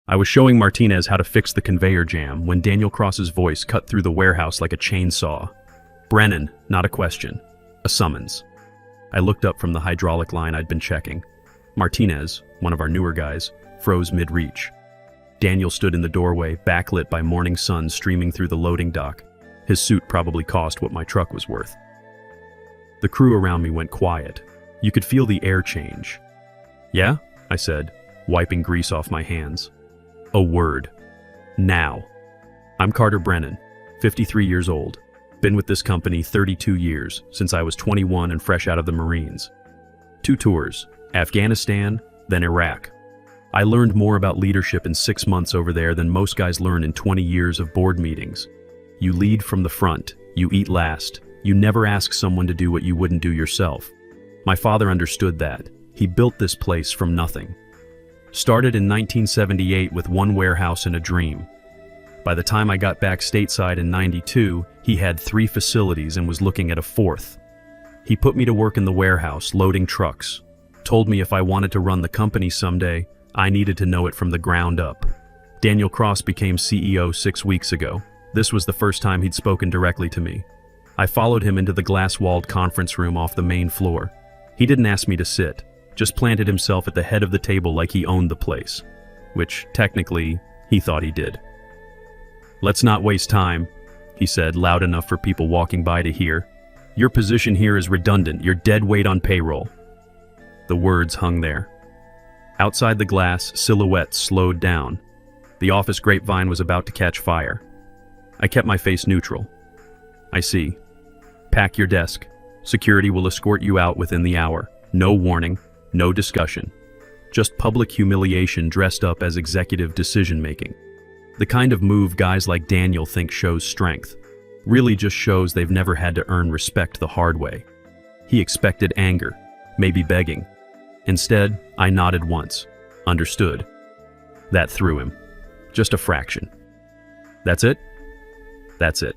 I was showing Martinez how to fix the conveyor jam when Daniel Cross's voice cut through the warehouse like a chainsaw. "Brennan, not a question. A summons." I looked up from the hydraulic line I'd been checking. Martinez, one of our newer guys, froze mid-reach. Daniel stood in the doorway, backlit by morning sun streaming through the loading dock. His suit probably cost what my truck was worth. The crew around me went quiet. You could feel the air change. "Yeah?" I said, wiping grease off my hands. "A word. Now." "I'm Carter Brennan, 53 years old. Been with this company 32 years, since I was 21 and fresh out of the Marines. 2 tours, Afghanistan, then Iraq. I learned more about leadership in 6 months over there than most guys learn in 20 years of board meetings. You lead from the front, you eat last, you never ask someone to do what you wouldn't do yourself. My father understood that. He built this place from nothing. Started in 1978 with 1 warehouse and a dream. By the time I got back stateside in '92, he had 3 facilities and was looking at a 4th. He put me to work in the warehouse, loading trucks. Told me if I wanted to run the company someday, I needed to know it from the ground up. Daniel Cross became CEO 6 weeks ago. This was the first time he'd spoken directly to me. I followed him into the glass-walled conference room off the main floor. He didn't ask me to sit, just planted himself at the head of the table like he owned the place, which, technically, he thought he did. "Let's not waste time," he said, loud enough for people walking by to hear. "Your position here is redundant. You're dead weight on payroll." The words hung there. Outside the glass, silhouettes slowed down. The office grapevine was about to catch fire. I kept my face neutral. "I see. Pack your desk. Security will escort you out within the hour. No warning, no discussion. Just public humiliation dressed up as executive decision-making. The kind of move guys like Daniel think shows strength. Really just shows they've never had to earn respect the hard way." He expected anger, maybe begging. Instead, I nodded once. Understood. That threw him. Just a fraction. "That's it?" "That's it."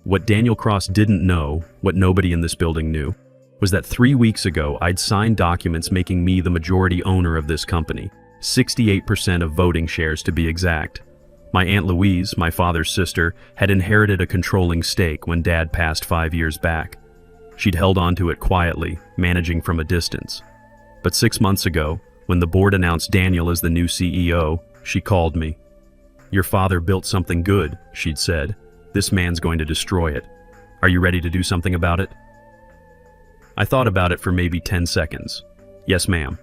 What Daniel Cross didn't know, what nobody in this building knew, was that 3 weeks ago I'd signed documents making me the majority owner of this company, 68% of voting shares to be exact. My Aunt Louise, my father's sister, had inherited a controlling stake when Dad passed 5 years back. She'd held onto it quietly, managing from a distance. But 6 months ago, when the board announced Daniel as the new CEO, she called me. "Your father built something good," she'd said. "This man's going to destroy it. Are you ready to do something about it?" I thought about it for maybe 10 seconds. "Yes, ma'am."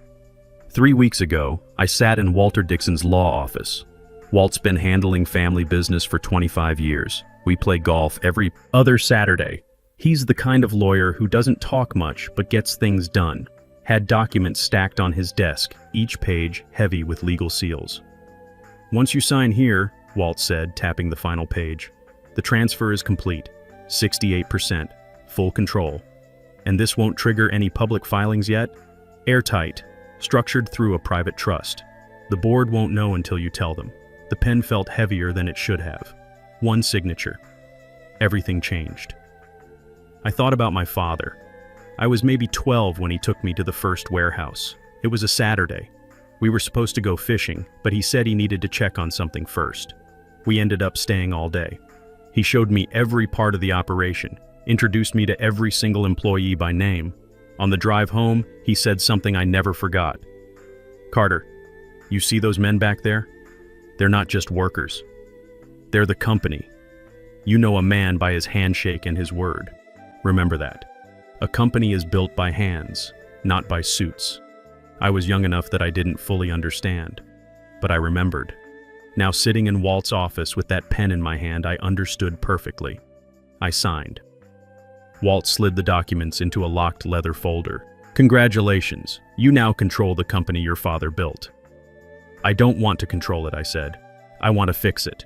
3 weeks ago, I sat in Walter Dixon's law office. Walt's been handling family business for 25 years. We play golf every other Saturday. He's the kind of lawyer who doesn't talk much but gets things done. Had documents stacked on his desk, each page heavy with legal seals. "Once you sign here," Walt said, tapping the final page, "the transfer is complete. 68%. Full control. And this won't trigger any public filings yet? Airtight. Structured through a private trust. The board won't know until you tell them." The pen felt heavier than it should have. 1 signature. Everything changed. I thought about my father. I was maybe 12 when he took me to the first warehouse. It was a Saturday. We were supposed to go fishing, but he said he needed to check on something first. We ended up staying all day. He showed me every part of the operation, introduced me to every single employee by name. On the drive home, he said something I never forgot. "Carter, you see those men back there? They're not just workers. They're the company. You know a man by his handshake and his word. Remember that. A company is built by hands, not by suits." I was young enough that I didn't fully understand, but I remembered. Now sitting in Walt's office with that pen in my hand, I understood perfectly. I signed. Walt slid the documents into a locked leather folder. "Congratulations, you now control the company your father built." "I don't want to control it," I said. "I want to fix it."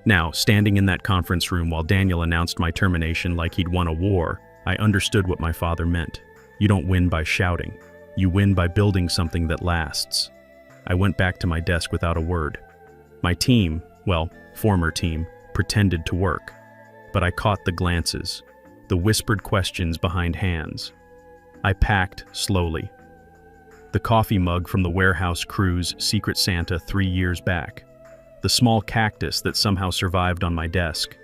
Now, standing in that conference room while Daniel announced my termination like he'd won a war, I understood what my father meant. You don't win by shouting. You win by building something that lasts. I went back to my desk without a word. My team, well, former team, pretended to work. But I caught the glances, the whispered questions behind hands. I packed slowly. The coffee mug from the warehouse crew's Secret Santa 3 years back. The small cactus that somehow survived on my desk.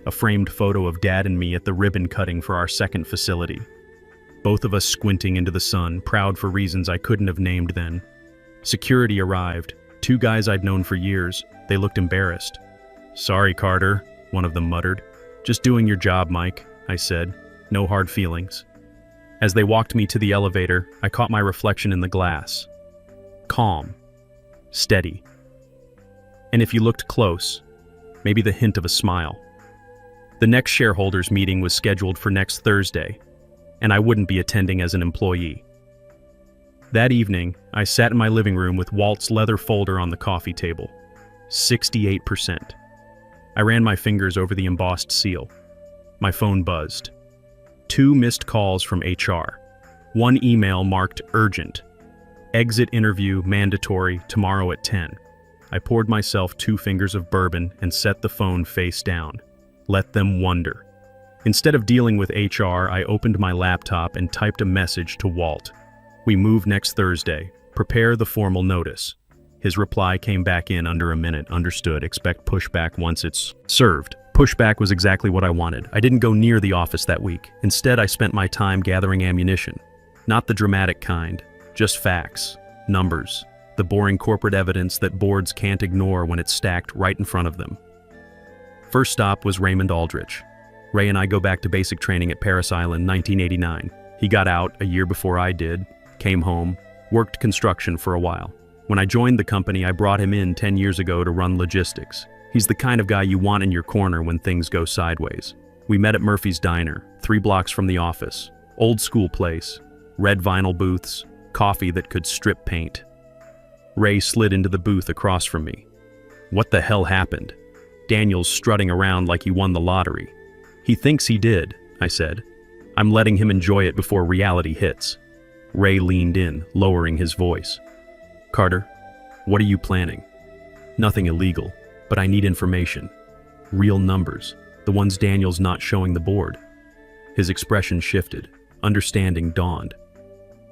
A framed photo of Dad and me at the ribbon cutting for our second facility. Both of us squinting into the sun, proud for reasons I couldn't have named then. Security arrived. 2 guys I'd known for years. They looked embarrassed. "Sorry, Carter," one of them muttered. "Just doing your job, Mike," I said. No hard feelings. As they walked me to the elevator, I caught my reflection in the glass. Calm. Steady. And if you looked close, maybe the hint of a smile. The next shareholders meeting was scheduled for next Thursday, and I wouldn't be attending as an employee. That evening, I sat in my living room with Walt's leather folder on the coffee table. 68%. I ran my fingers over the embossed seal. My phone buzzed. 2 missed calls from HR. 1 email marked urgent. Exit interview mandatory tomorrow at 10. I poured myself 2 fingers of bourbon and set the phone face down. Let them wonder. Instead of dealing with HR, I opened my laptop and typed a message to Walt. "We move next Thursday. Prepare the formal notice." His reply came back in under a minute. "Understood. Expect pushback once it's served." Pushback was exactly what I wanted. I didn't go near the office that week. Instead, I spent my time gathering ammunition. Not the dramatic kind, just facts, numbers, the boring corporate evidence that boards can't ignore when it's stacked right in front of them. First stop was Raymond Aldrich. Ray and I go back to basic training at Paris Island, 1989. He got out a year before I did, came home, worked construction for a while. When I joined the company, I brought him in 10 years ago to run logistics. He's the kind of guy you want in your corner when things go sideways. We met at Murphy's Diner, 3 blocks from the office. Old school place, red vinyl booths, coffee that could strip paint. Ray slid into the booth across from me. "What the hell happened?" Daniel's strutting around like he won the lottery. "He thinks he did," I said. "I'm letting him enjoy it before reality hits." Ray leaned in, lowering his voice. "Carter, what are you planning?" "Nothing illegal. But I need information. Real numbers, the ones Daniel's not showing the board." His expression shifted. Understanding dawned.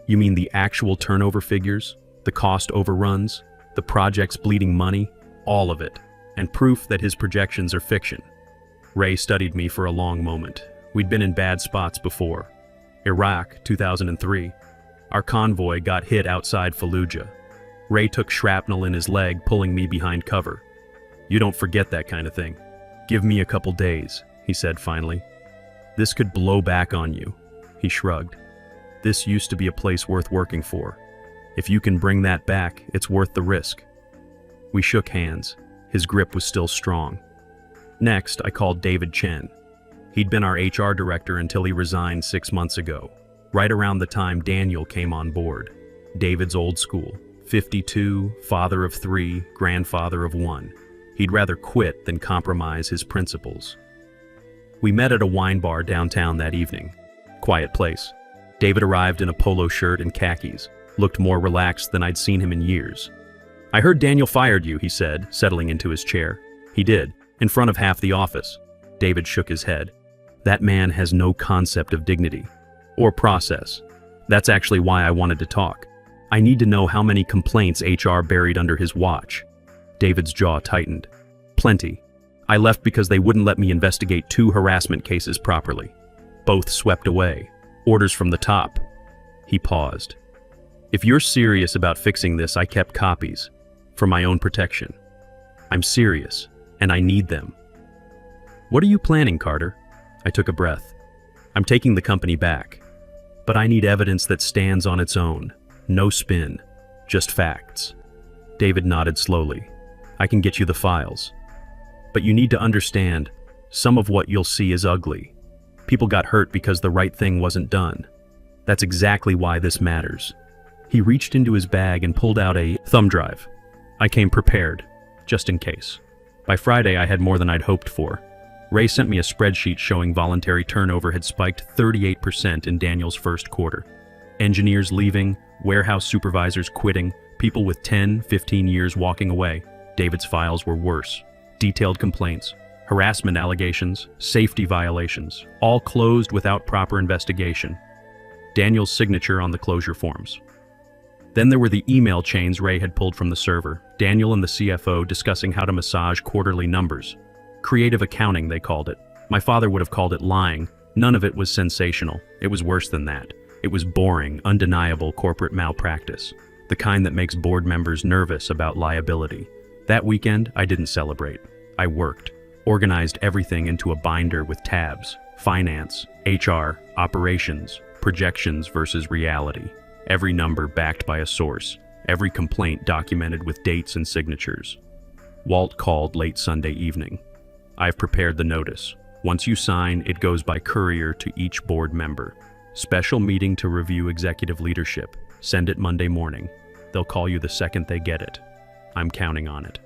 "You mean the actual turnover figures? The cost overruns? The projects bleeding money? All of it. And proof that his projections are fiction." Ray studied me for a long moment. We'd been in bad spots before. Iraq, 2003. Our convoy got hit outside Fallujah. Ray took shrapnel in his leg, pulling me behind cover. "You don't forget that kind of thing. Give me a couple days," he said finally. "This could blow back on you." He shrugged. "This used to be a place worth working for. If you can bring that back, it's worth the risk." We shook hands. His grip was still strong. Next, I called David Chen. He'd been our HR director until he resigned 6 months ago, right around the time Daniel came on board. David's old school, 52, father of 3, grandfather of 1. He'd rather quit than compromise his principles. We met at a wine bar downtown that evening. Quiet place. David arrived in a polo shirt and khakis, looked more relaxed than I'd seen him in years. "I heard Daniel fired you," he said, settling into his chair. "He did, in front of half the office." David shook his head. "That man has no concept of dignity. Or process. That's actually why I wanted to talk. I need to know how many complaints HR buried under his watch." David's jaw tightened. "Plenty. I left because they wouldn't let me investigate 2 harassment cases properly. Both swept away. Orders from the top." He paused. "If you're serious about fixing this, I kept copies. For my own protection. I'm serious, and I need them." "What are you planning, Carter?" I took a breath. "I'm taking the company back. But I need evidence that stands on its own. No spin. Just facts." David nodded slowly. "I can get you the files. But you need to understand, some of what you'll see is ugly. People got hurt because the right thing wasn't done. That's exactly why this matters." He reached into his bag and pulled out a thumb drive. I came prepared, just in case. By Friday, I had more than I'd hoped for. Ray sent me a spreadsheet showing voluntary turnover had spiked 38% in Daniel's first quarter. Engineers leaving, warehouse supervisors quitting, people with 10, 15 years walking away. David's files were worse. Detailed complaints, harassment allegations, safety violations, all closed without proper investigation. Daniel's signature on the closure forms. Then there were the email chains Ray had pulled from the server, Daniel and the CFO discussing how to massage quarterly numbers. Creative accounting, they called it. My father would have called it lying. None of it was sensational. It was worse than that. It was boring, undeniable corporate malpractice. The kind that makes board members nervous about liability. That weekend, I didn't celebrate. I worked, organized everything into a binder with tabs, finance, HR, operations, projections versus reality. Every number backed by a source, every complaint documented with dates and signatures. Walt called late Sunday evening. I've prepared the notice. Once you sign, it goes by courier to each board member. Special meeting to review executive leadership. Send it Monday morning. They'll call you the second they get it. I'm counting on it.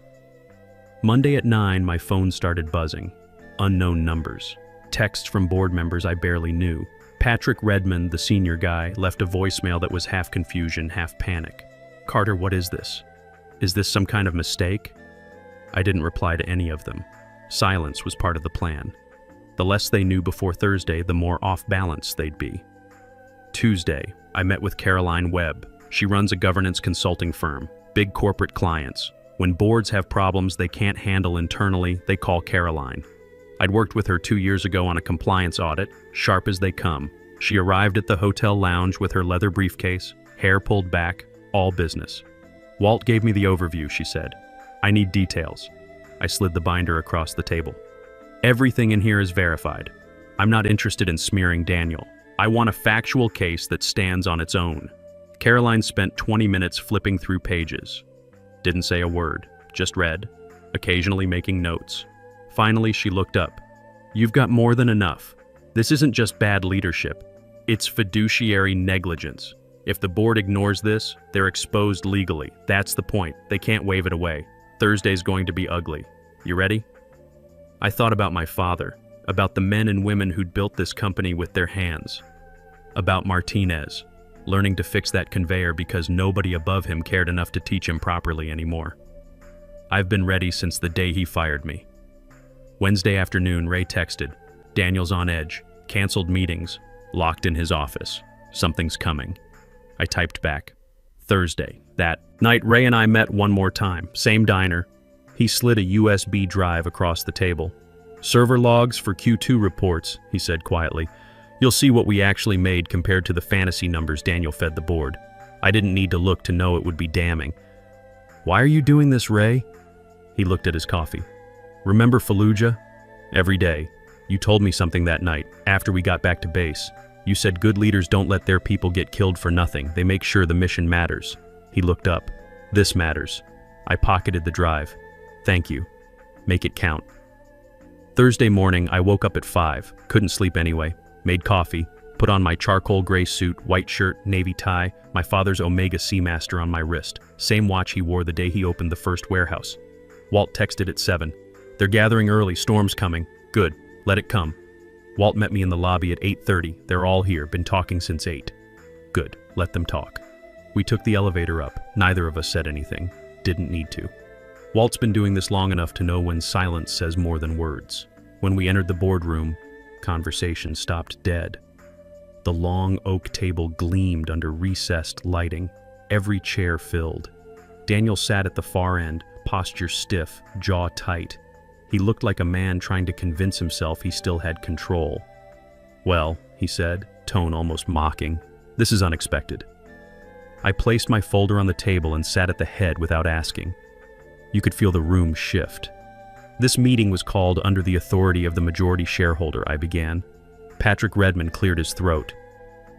Monday at 9, my phone started buzzing. Unknown numbers. Texts from board members I barely knew. Patrick Redmond, the senior guy, left a voicemail that was half confusion, half panic. "Carter, what is this? Is this some kind of mistake?" I didn't reply to any of them. Silence was part of the plan. The less they knew before Thursday, the more off-balance they'd be. Tuesday, I met with Caroline Webb. She runs a governance consulting firm, big corporate clients. When boards have problems they can't handle internally, they call Caroline. I'd worked with her 2 years ago on a compliance audit, sharp as they come. She arrived at the hotel lounge with her leather briefcase, hair pulled back, all business. "Walt gave me the overview," she said. "I need details." I slid the binder across the table. "Everything in here is verified. I'm not interested in smearing Daniel. I want a factual case that stands on its own." Caroline spent 20 minutes flipping through pages. Didn't say a word, just read, occasionally making notes. Finally, she looked up. "You've got more than enough. This isn't just bad leadership. It's fiduciary negligence. If the board ignores this, they're exposed legally. That's the point. They can't wave it away. Thursday's going to be ugly. You ready?" I thought about my father, about the men and women who'd built this company with their hands, about Martinez, learning to fix that conveyor because nobody above him cared enough to teach him properly anymore. I've been ready since the day he fired me. Wednesday afternoon, Ray texted, "Daniel's on edge, canceled meetings, locked in his office. Something's coming." I typed back, "Thursday." That night, Ray and I met one more time, same diner. He slid a USB drive across the table. "Server logs for Q2 reports," he said quietly. "You'll see what we actually made compared to the fantasy numbers Daniel fed the board." I didn't need to look to know it would be damning. "Why are you doing this, Ray?" He looked at his coffee. "Remember Fallujah? Every day. You told me something that night, after we got back to base. You said good leaders don't let their people get killed for nothing. They make sure the mission matters." He looked up. "This matters." I pocketed the drive. "Thank you. Make it count." Thursday morning, I woke up at 5, couldn't sleep anyway, made coffee, put on my charcoal gray suit, white shirt, navy tie, my father's Omega Seamaster on my wrist, same watch he wore the day he opened the first warehouse. Walt texted at 7. "They're gathering early, storm's coming." "Good, let it come." Walt met me in the lobby at 8:30. "They're all here, been talking since 8. "Good, let them talk." We took the elevator up. Neither of us said anything. Didn't need to. Walt's been doing this long enough to know when silence says more than words. When we entered the boardroom, conversation stopped dead. The long oak table gleamed under recessed lighting, every chair filled. Daniel sat at the far end, posture stiff, jaw tight. He looked like a man trying to convince himself he still had control. "Well," he said, tone almost mocking, "this is unexpected." I placed my folder on the table and sat at the head without asking. You could feel the room shift. "This meeting was called under the authority of the majority shareholder," I began. Patrick Redmond cleared his throat.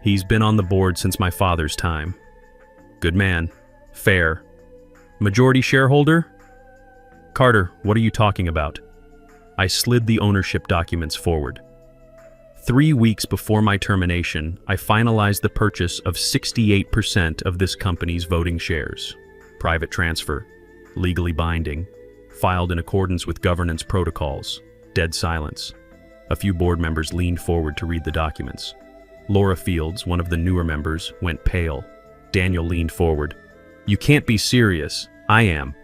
"He's been on the board since my father's time." "Good man. Fair. Majority shareholder?" "Carter, what are you talking about?" I slid the ownership documents forward. 3 weeks before my termination, I finalized the purchase of 68% of this company's voting shares. Private transfer. Legally binding. Filed in accordance with governance protocols. Dead silence. A few board members leaned forward to read the documents. Laura Fields, one of the newer members, went pale. Daniel leaned forward. "You can't be serious." "I am."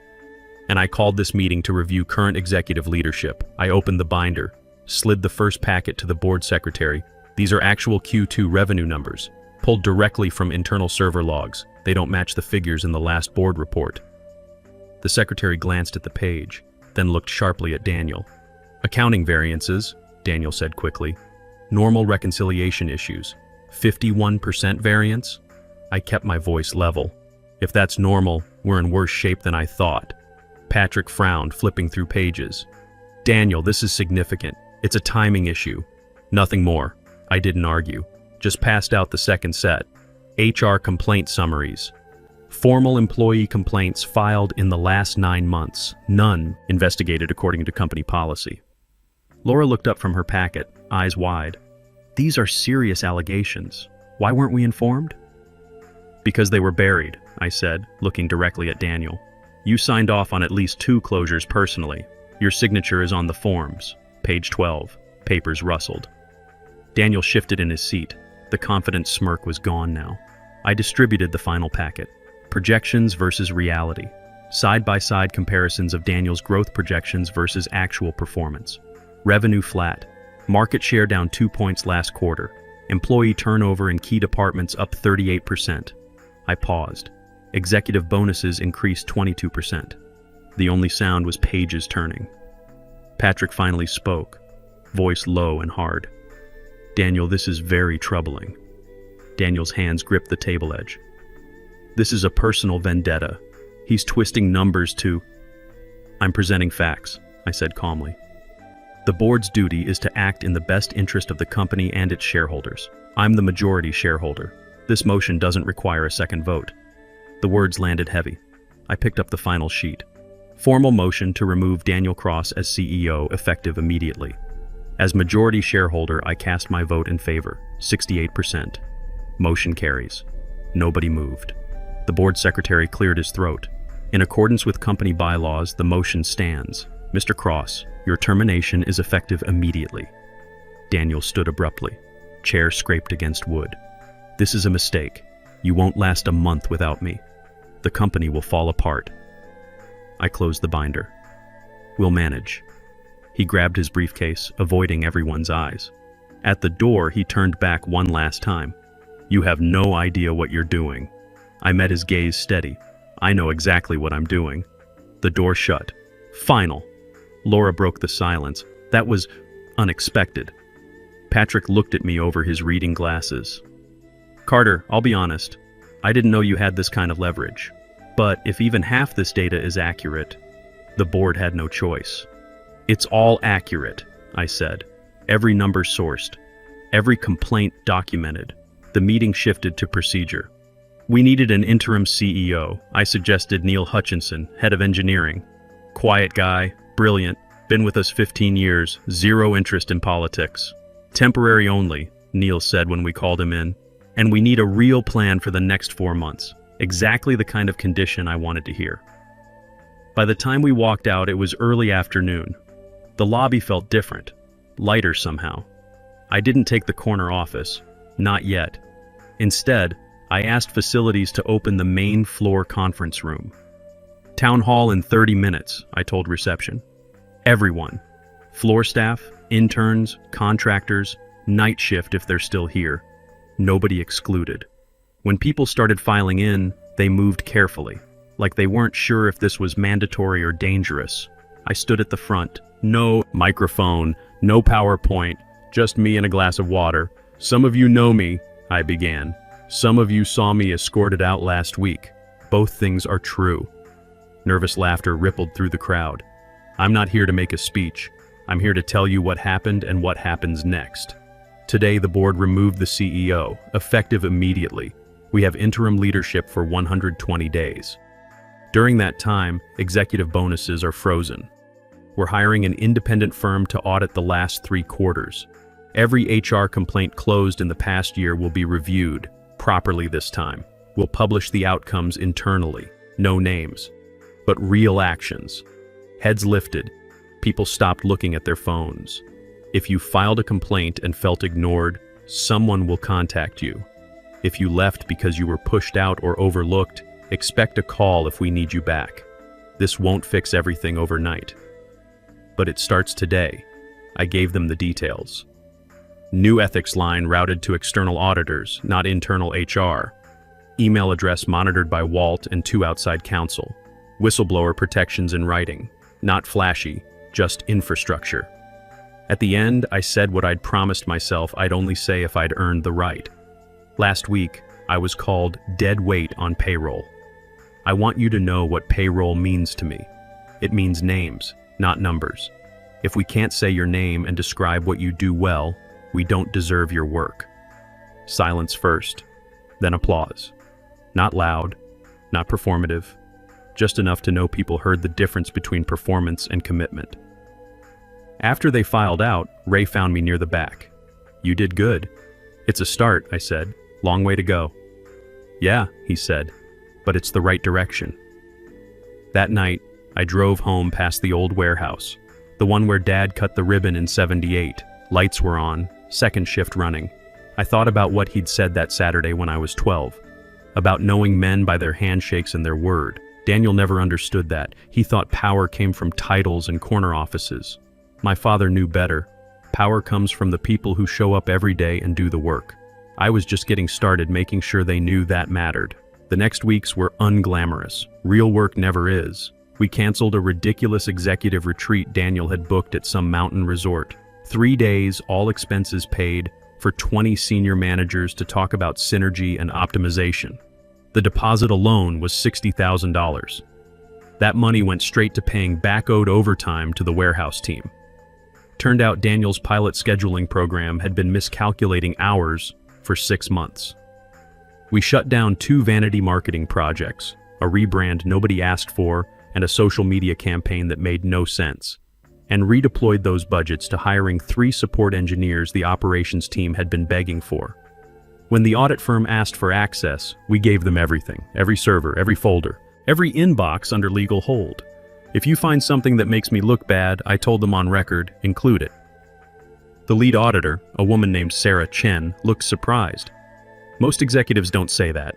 And I called this meeting to review current executive leadership. I opened the binder, slid the first packet to the board secretary. "These are actual Q2 revenue numbers, pulled directly from internal server logs. They don't match the figures in the last board report. The secretary glanced at the page, then looked sharply at Daniel. Accounting variances, Daniel said quickly. Normal reconciliation issues. 51% variance? I kept my voice level. If that's normal, we're in worse shape than I thought. Patrick frowned, flipping through pages. Daniel, this is significant. It's a timing issue. Nothing more. I didn't argue. Just passed out the second set. HR complaint summaries. Formal employee complaints filed in the last 9 months. None investigated according to company policy. Laura looked up from her packet, eyes wide. These are serious allegations. Why weren't we informed? Because they were buried, I said, looking directly at Daniel. You signed off on at least 2 closures personally. Your signature is on the forms. Page 12. Papers rustled. Daniel shifted in his seat. The confident smirk was gone now. I distributed the final packet. Projections versus reality. Side-by-side comparisons of Daniel's growth projections versus actual performance. Revenue flat. Market share down 2 points last quarter. Employee turnover in key departments up 38%. I paused. Executive bonuses increased 22%. The only sound was pages turning. Patrick finally spoke, voice low and hard. Daniel, this is very troubling. Daniel's hands gripped the table edge. This is a personal vendetta. He's twisting numbers to... I'm presenting facts, I said calmly. The board's duty is to act in the best interest of the company and its shareholders. I'm the majority shareholder. This motion doesn't require a second vote. The words landed heavy. I picked up the final sheet. Formal motion to remove Daniel Cross as CEO effective immediately. As majority shareholder, I cast my vote in favor, 68%. Motion carries. Nobody moved. The board secretary cleared his throat. In accordance with company bylaws, the motion stands. Mr. Cross, your termination is effective immediately. Daniel stood abruptly. Chair scraped against wood. This is a mistake. You won't last a month without me. The company will fall apart. I closed the binder. We'll manage. He grabbed his briefcase, avoiding everyone's eyes. At the door, he turned back one last time. You have no idea what you're doing. I met his gaze steady. I know exactly what I'm doing. The door shut. Final. Laura broke the silence. That was unexpected. Patrick looked at me over his reading glasses. Carter, I'll be honest. I didn't know you had this kind of leverage. But if even half this data is accurate, the board had no choice. It's all accurate, I said. Every number sourced. Every complaint documented. The meeting shifted to procedure. We needed an interim CEO. I suggested Neil Hutchinson, head of engineering. Quiet guy, brilliant, been with us 15 years, zero interest in politics. Temporary only, Neil said when we called him in. And we need a real plan for the next 4 months. Exactly the kind of condition I wanted to hear. By the time we walked out, it was early afternoon. The lobby felt different, lighter somehow. I didn't take the corner office, not yet. Instead, I asked facilities to open the main floor conference room. Town hall in 30 minutes, I told reception. Everyone. Floor staff, interns, contractors, night shift if they're still here. Nobody excluded. When people started filing in, they moved carefully, like they weren't sure if this was mandatory or dangerous. I stood at the front. No microphone, no PowerPoint, just me and a glass of water. Some of you know me, I began. Some of you saw me escorted out last week. Both things are true. Nervous laughter rippled through the crowd. I'm not here to make a speech. I'm here to tell you what happened and what happens next. Today, the board removed the CEO, effective immediately. We have interim leadership for 120 days. During that time, executive bonuses are frozen. We're hiring an independent firm to audit the last 3 quarters. Every HR complaint closed in the past year will be reviewed, properly this time. We'll publish the outcomes internally. No names, but real actions. Heads lifted. People stopped looking at their phones. If you filed a complaint and felt ignored, someone will contact you. If you left because you were pushed out or overlooked, expect a call if we need you back. This won't fix everything overnight. But it starts today. I gave them the details. New ethics line routed to external auditors, not internal HR. Email address monitored by Walt and 2 outside counsel. Whistleblower protections in writing. Not flashy, just infrastructure. At the end, I said what I'd promised myself I'd only say if I'd earned the right. Last week, I was called dead weight on payroll. I want you to know what payroll means to me. It means names, not numbers. If we can't say your name and describe what you do well, we don't deserve your work. Silence first, then applause. Not loud, not performative, just enough to know people heard the difference between performance and commitment. After they filed out, Ray found me near the back. "You did good." "It's a start," I said. "Long way to go." "Yeah," he said, "but it's the right direction." That night, I drove home past the old warehouse, the one where Dad cut the ribbon in '78. Lights were on, second shift running. I thought about what he'd said that Saturday when I was 12, about knowing men by their handshakes and their word. Daniel never understood that. He thought power came from titles and corner offices. My father knew better. Power comes from the people who show up every day and do the work. I was just getting started making sure they knew that mattered. The next weeks were unglamorous. Real work never is. We canceled a ridiculous executive retreat Daniel had booked at some mountain resort. 3 days, all expenses paid, for 20 senior managers to talk about synergy and optimization. The deposit alone was $60,000. That money went straight to paying back-owed overtime to the warehouse team. Turned out Daniel's pilot scheduling program had been miscalculating hours for 6 months. We shut down 2 vanity marketing projects, a rebrand nobody asked for, and a social media campaign that made no sense, and redeployed those budgets to hiring 3 support engineers the operations team had been begging for. When the audit firm asked for access, we gave them everything, every server, every folder, every inbox under legal hold. If you find something that makes me look bad, I told them on record, include it. The lead auditor, a woman named Sarah Chen, looked surprised. Most executives don't say that.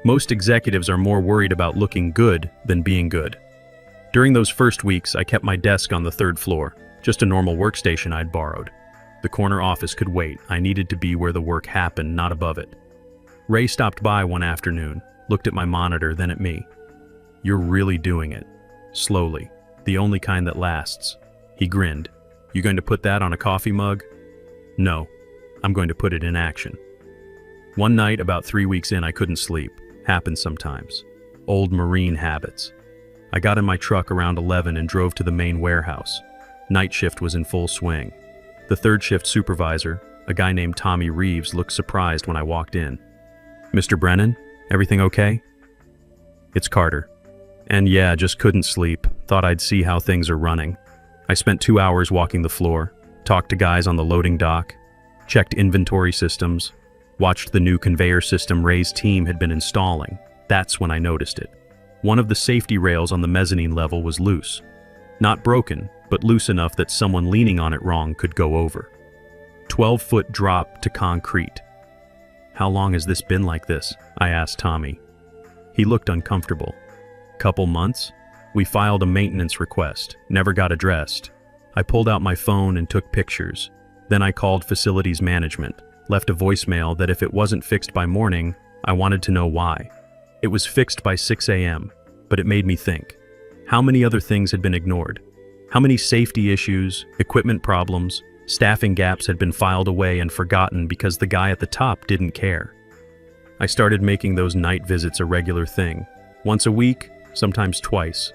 Most executives are more worried about looking good than being good. During those first weeks, I kept my desk on the 3rd floor, just a normal workstation I'd borrowed. The corner office could wait. I needed to be where the work happened, not above it. Ray stopped by one afternoon, looked at my monitor, then at me. "You're really doing it. Slowly. The only kind that lasts." He grinned. "You going to put that on a coffee mug?" "No. I'm going to put it in action." One night, about 3 weeks in, I couldn't sleep. Happens sometimes. Old Marine habits. I got in my truck around 11 and drove to the main warehouse. Night shift was in full swing. The 3rd shift supervisor, a guy named Tommy Reeves, looked surprised when I walked in. "Mr. Brennan, everything okay?" "It's Carter." And yeah, just couldn't sleep. Thought I'd see how things are running. I spent 2 hours walking the floor, talked to guys on the loading dock, checked inventory systems, watched the new conveyor system Ray's team had been installing. That's when I noticed it. One of the safety rails on the mezzanine level was loose. Not broken, but loose enough that someone leaning on it wrong could go over. 12-foot drop to concrete. "How long has this been like this?" I asked Tommy. He looked uncomfortable. "Couple months? We filed a maintenance request, never got addressed." I pulled out my phone and took pictures. Then I called facilities management, left a voicemail that if it wasn't fixed by morning, I wanted to know why. It was fixed by 6 a.m., but it made me think. How many other things had been ignored? How many safety issues, equipment problems, staffing gaps had been filed away and forgotten because the guy at the top didn't care? I started making those night visits a regular thing. Once a week, sometimes twice.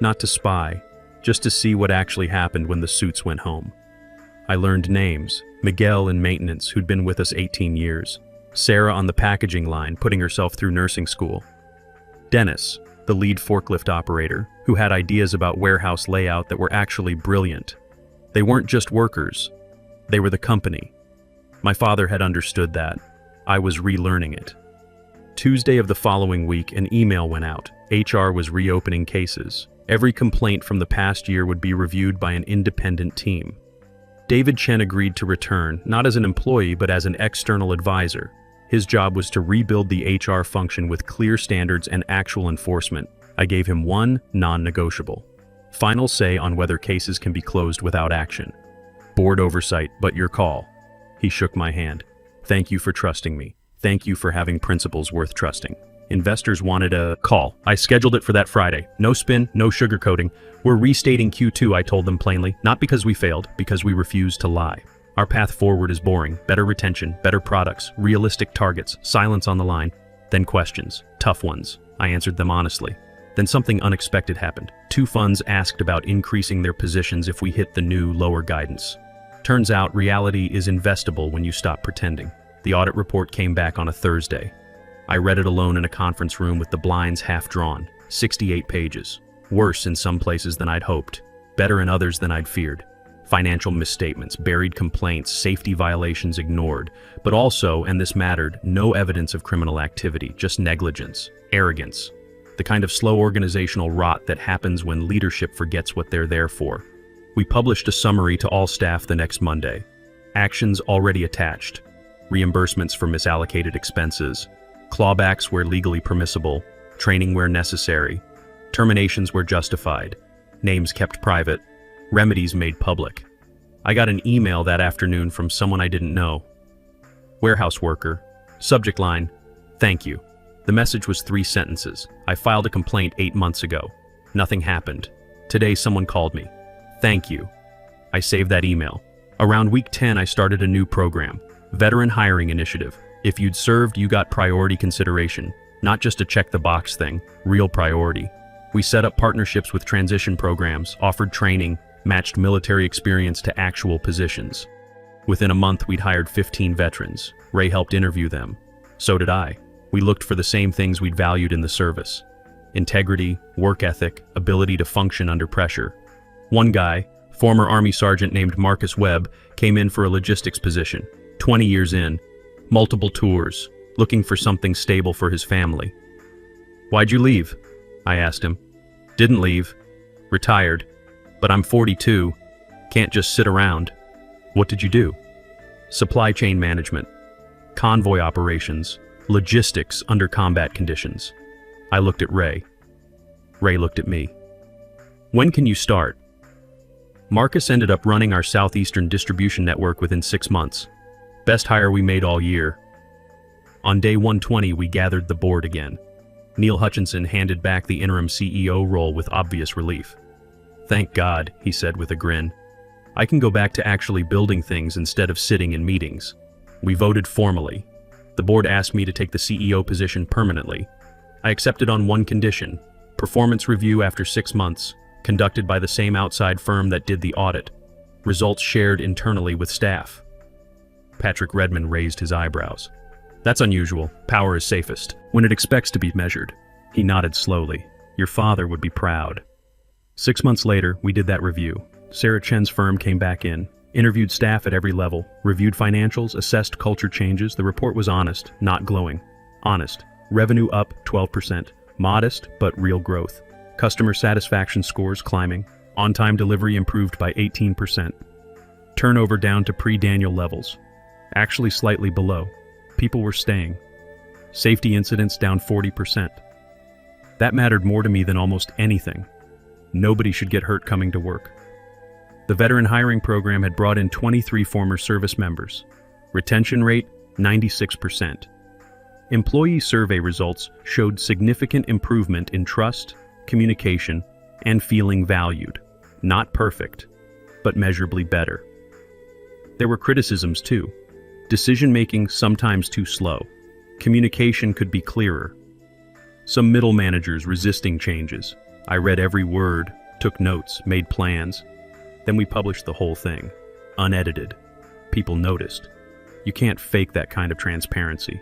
Not to spy, just to see what actually happened when the suits went home. I learned names. Miguel in maintenance, who'd been with us 18 years. Sarah on the packaging line, putting herself through nursing school. Dennis, the lead forklift operator, who had ideas about warehouse layout that were actually brilliant. They weren't just workers. They were the company. My father had understood that. I was relearning it. Tuesday of the following week, an email went out. HR was reopening cases. Every complaint from the past year would be reviewed by an independent team. David Chen agreed to return, not as an employee but as an external advisor. His job was to rebuild the HR function with clear standards and actual enforcement. I gave him one non-negotiable: final say on whether cases can be closed without action. Board oversight, but your call. He shook my hand. Thank you for trusting me. Thank you for having principles worth trusting. Investors wanted a call. I scheduled it for that Friday. No spin, no sugarcoating. We're restating Q2, I told them plainly. Not because we failed, because we refused to lie. Our path forward is boring. Better retention, better products, realistic targets, silence on the line. Then questions. Tough ones. I answered them honestly. Then something unexpected happened. 2 funds asked about increasing their positions if we hit the new, lower guidance. Turns out reality is investable when you stop pretending. The audit report came back on a Thursday. I read it alone in a conference room with the blinds half drawn. 68 pages. Worse in some places than I'd hoped. Better in others than I'd feared. Financial misstatements, buried complaints, safety violations ignored. But also, and this mattered, no evidence of criminal activity, just negligence, arrogance. The kind of slow organizational rot that happens when leadership forgets what they're there for. We published a summary to all staff the next Monday. Actions already attached. Reimbursements for misallocated expenses. Clawbacks where legally permissible. Training where necessary. Terminations where justified. Names kept private. Remedies made public. I got an email that afternoon from someone I didn't know. Warehouse worker. Subject line, "Thank you." The message was 3 sentences. I filed a complaint 8 months ago. Nothing happened. Today someone called me. "Thank you." I saved that email. Around week 10 I started a new program. Veteran Hiring Initiative. If you'd served, you got priority consideration. Not just a check-the-box thing, real priority. We set up partnerships with transition programs, offered training, matched military experience to actual positions. Within a month we'd hired 15 veterans. Ray helped interview them. So did I. We looked for the same things we'd valued in the service. Integrity, work ethic, ability to function under pressure. One guy, former Army Sergeant named Marcus Webb, came in for a logistics position. 20 years in, multiple tours, looking for something stable for his family. "Why'd you leave?" I asked him. "Didn't leave. Retired. But I'm 42. Can't just sit around." "What did you do?" "Supply chain management. Convoy operations. Logistics under combat conditions." I looked at Ray. Ray looked at me. "When can you start?" Marcus ended up running our southeastern distribution network within 6 months. Best hire we made all year. On day 120, we gathered the board again. Neil Hutchinson handed back the interim CEO role with obvious relief. "Thank God," he said with a grin. "I can go back to actually building things instead of sitting in meetings." We voted formally. The board asked me to take the CEO position permanently. I accepted on one condition: performance review after 6 months, conducted by the same outside firm that did the audit. Results shared internally with staff. Patrick Redmond raised his eyebrows. "That's unusual. Power is safest when it expects to be measured." He nodded slowly. "Your father would be proud." 6 months later, we did that review. Sarah Chen's firm came back in, interviewed staff at every level, reviewed financials, assessed culture changes. The report was honest, not glowing. Honest. Revenue up 12%. Modest, but real growth. Customer satisfaction scores climbing. On-time delivery improved by 18%. Turnover down to pre-Daniel levels. Actually slightly below. People were staying. Safety incidents down 40%. That mattered more to me than almost anything. Nobody should get hurt coming to work. The veteran hiring program had brought in 23 former service members. Retention rate, 96%. Employee survey results showed significant improvement in trust, communication, and feeling valued. Not perfect, but measurably better. There were criticisms too. Decision-making sometimes too slow. Communication could be clearer. Some middle managers resisting changes. I read every word, took notes, made plans. Then we published the whole thing, unedited. People noticed. You can't fake that kind of transparency.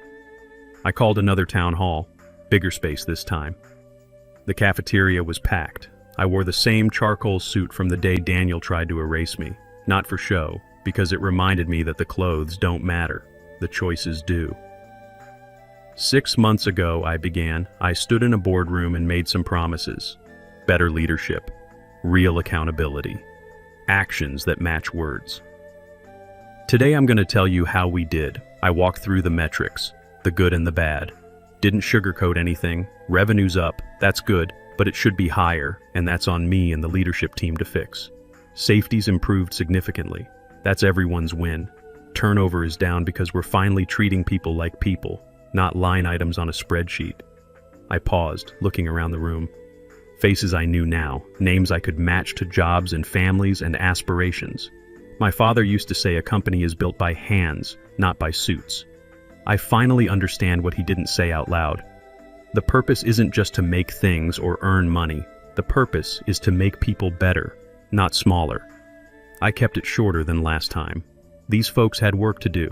I called another town hall, bigger space this time. The cafeteria was packed. I wore the same charcoal suit from the day Daniel tried to erase me, not for show, because it reminded me that the clothes don't matter, the choices do. 6 months ago, I began. I stood in a boardroom and made some promises. Better leadership, real accountability, actions that match words. Today I'm going to tell you how we did. I walked through the metrics, the good and the bad. Didn't sugarcoat anything. Revenue's up, that's good, but it should be higher, and that's on me and the leadership team to fix. Safety's improved significantly. That's everyone's win. Turnover is down because we're finally treating people like people, not line items on a spreadsheet. I paused, looking around the room. Faces I knew now, names I could match to jobs and families and aspirations. My father used to say a company is built by hands, not by suits. I finally understand what he didn't say out loud. The purpose isn't just to make things or earn money. The purpose is to make people better, not smaller. I kept it shorter than last time. These folks had work to do.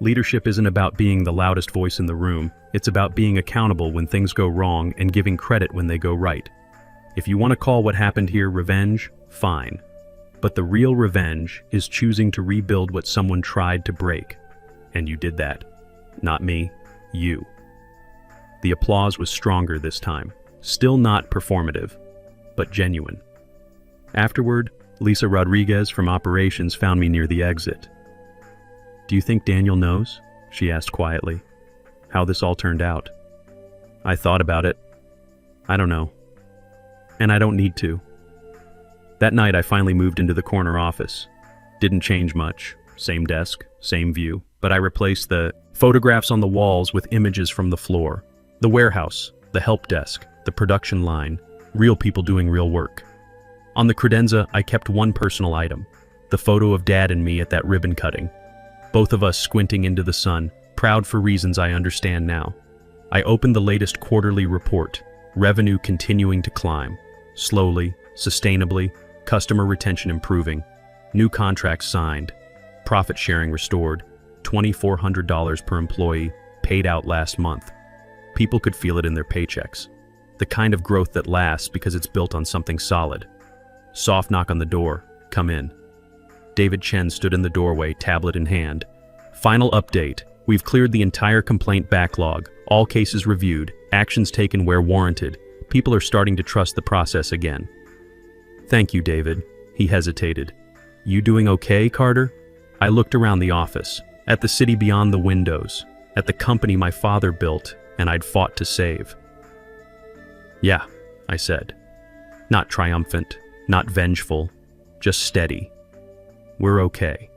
Leadership isn't about being the loudest voice in the room. It's about being accountable when things go wrong and giving credit when they go right. If you want to call what happened here revenge, fine. But the real revenge is choosing to rebuild what someone tried to break. And you did that. Not me, you. The applause was stronger this time. Still not performative, but genuine. Afterward, Lisa Rodriguez from operations found me near the exit. "Do you think Daniel knows?" she asked quietly. "How this all turned out?" I thought about it. I don't know. And I don't need to. That night I finally moved into the corner office. Didn't change much. Same desk, same view. But I replaced the photographs on the walls with images from the floor. The warehouse, the help desk, the production line, real people doing real work. On the credenza, I kept one personal item, the photo of Dad and me at that ribbon cutting. Both of us squinting into the sun, proud for reasons I understand now. I opened the latest quarterly report, revenue continuing to climb, slowly, sustainably, customer retention improving, new contracts signed, profit sharing restored, $2,400 per employee, paid out last month. People could feel it in their paychecks. The kind of growth that lasts because it's built on something solid. Soft knock on the door. "Come in." David Chen stood in the doorway, tablet in hand. "Final update. We've cleared the entire complaint backlog, all cases reviewed, actions taken where warranted. People are starting to trust the process again." "Thank you, David." He hesitated. "You doing okay, Carter?" I looked around the office, at the city beyond the windows, at the company my father built and I'd fought to save. "Yeah," I said. Not triumphant, not vengeful, just steady. "We're okay."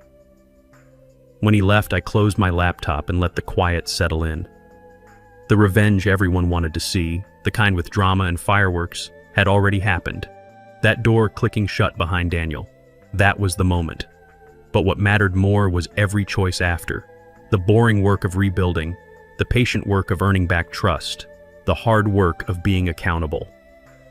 When he left, I closed my laptop and let the quiet settle in. The revenge everyone wanted to see, the kind with drama and fireworks, had already happened. That door clicking shut behind Daniel. That was the moment. But what mattered more was every choice after. The boring work of rebuilding, the patient work of earning back trust, the hard work of being accountable.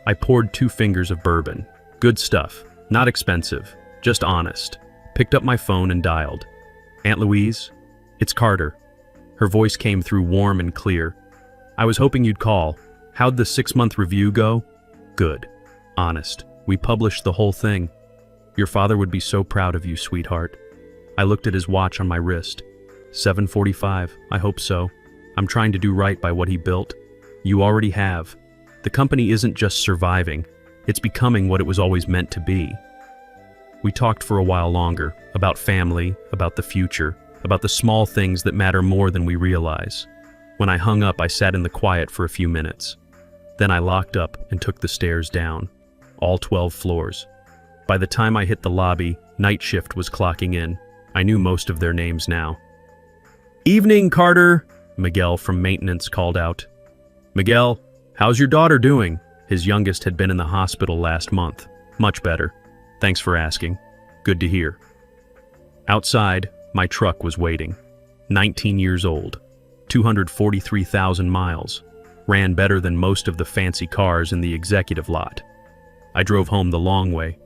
I poured 2 fingers of bourbon. Good stuff, not expensive, just honest. Picked up my phone and dialed. "Aunt Louise? It's Carter." Her voice came through warm and clear. "I was hoping you'd call. How'd the 6-month review go?" "Good. Honest. We published the whole thing. Your father would be so proud of you, sweetheart." I looked at his watch on my wrist. 7:45. I hope so. I'm trying to do right by what he built. You already have. The company isn't just surviving. It's becoming what it was always meant to be. We talked for a while longer, about family, about the future, about the small things that matter more than we realize. When I hung up, I sat in the quiet for a few minutes. Then I locked up and took the stairs down, all 12 floors. By the time I hit the lobby, night shift was clocking in. I knew most of their names now. "Evening, Carter," Miguel from maintenance called out. "Miguel, how's your daughter doing?" His youngest had been in the hospital last month. "Much better. Thanks for asking. Good to hear." Outside, my truck was waiting. 19 years old, 243,000 miles. Ran better than most of the fancy cars in the executive lot. I drove home the long way,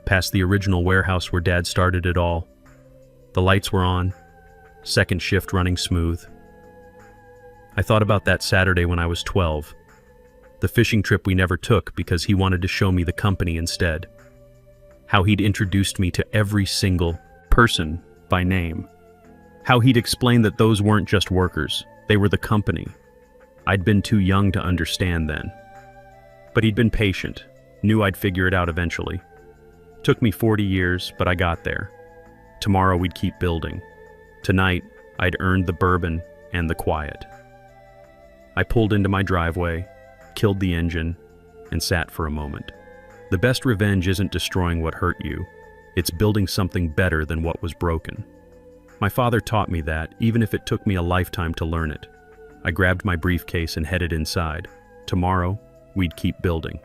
past the original warehouse where Dad started it all. The lights were on, second shift running smooth. I thought about that Saturday when I was 12. The fishing trip we never took because he wanted to show me the company instead. How he'd introduced me to every single person by name. How he'd explained that those weren't just workers, they were the company. I'd been too young to understand then. But he'd been patient, knew I'd figure it out eventually. Took me 40 years, but I got there. Tomorrow we'd keep building. Tonight, I'd earned the bourbon and the quiet. I pulled into my driveway, killed the engine, and sat for a moment. The best revenge isn't destroying what hurt you. It's building something better than what was broken. My father taught me that, even if it took me a lifetime to learn it. I grabbed my briefcase and headed inside. Tomorrow, we'd keep building.